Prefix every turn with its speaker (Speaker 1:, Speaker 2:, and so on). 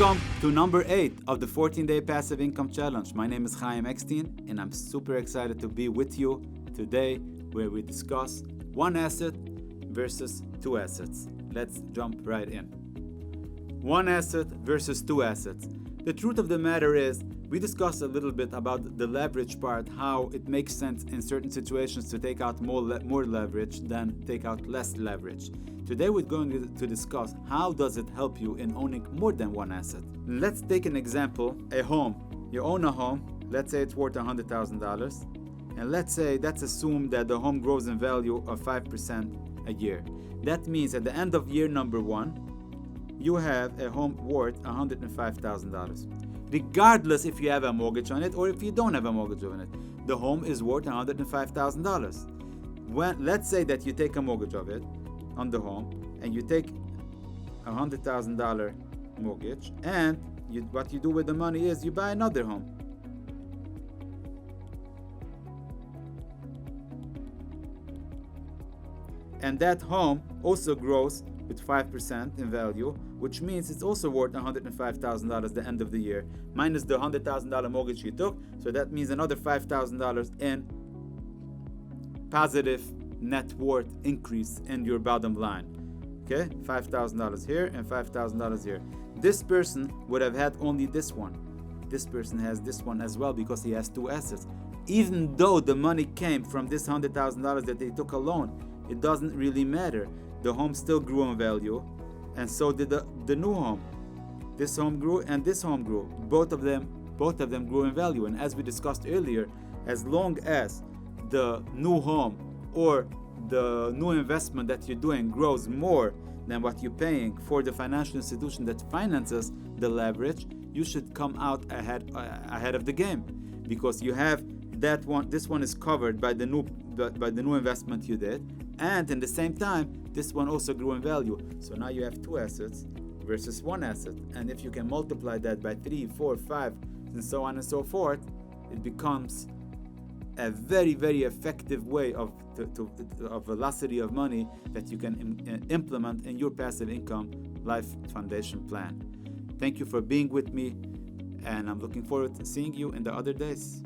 Speaker 1: Welcome to number 8 of the 14-day Passive Income Challenge. My name is Chaim Ekstein, and I'm super excited to be with you today where we discuss one asset versus two assets. Let's jump right in. One asset versus two assets. The truth of the matter is, we discussed a little bit about the leverage part, how it makes sense in certain situations to take out more leverage than take out less leverage. Today we're going to discuss how does it help you in owning more than one asset. Let's take an example, a home. You own a home, let's say it's worth $100,000, and let's assume that the home grows in value of 5% a year. That means at the end of year number 1, you have a home worth $105,000. Regardless if you have a mortgage on it or if you don't have a mortgage on it, the home is worth $105,000. Let's say that you take a mortgage of it on the home and you take $100,000 mortgage, and what you do with the money is you buy another home. And that home also grows with 5% in value, which means it's also worth $105,000 at the end of the year, minus the $100,000 mortgage you took. So that means another $5,000 in positive net worth increase in your bottom line. Okay, $5,000 here and $5,000 here. This person would have had only this one. This person has this one as well because he has two assets. Even though the money came from this $100,000 that they took a loan, it doesn't really matter. The home still grew in value, and so did the new home. This home grew and this home grew. Both of them grew in value. And as we discussed earlier, as long as the new home or the new investment that you're doing grows more than what you're paying for the financial institution that finances the leverage, you should come out ahead of the game, because you have that one. This one is covered by the new investment you did, and in the same time this one also grew in value. So now you have two assets versus one asset, and if you can multiply that by 3, 4, 5, and so on and so forth, it becomes a very, very effective way of velocity of money that you can implement in your passive income life foundation plan. Thank you for being with me, and I'm looking forward to seeing you in the other days.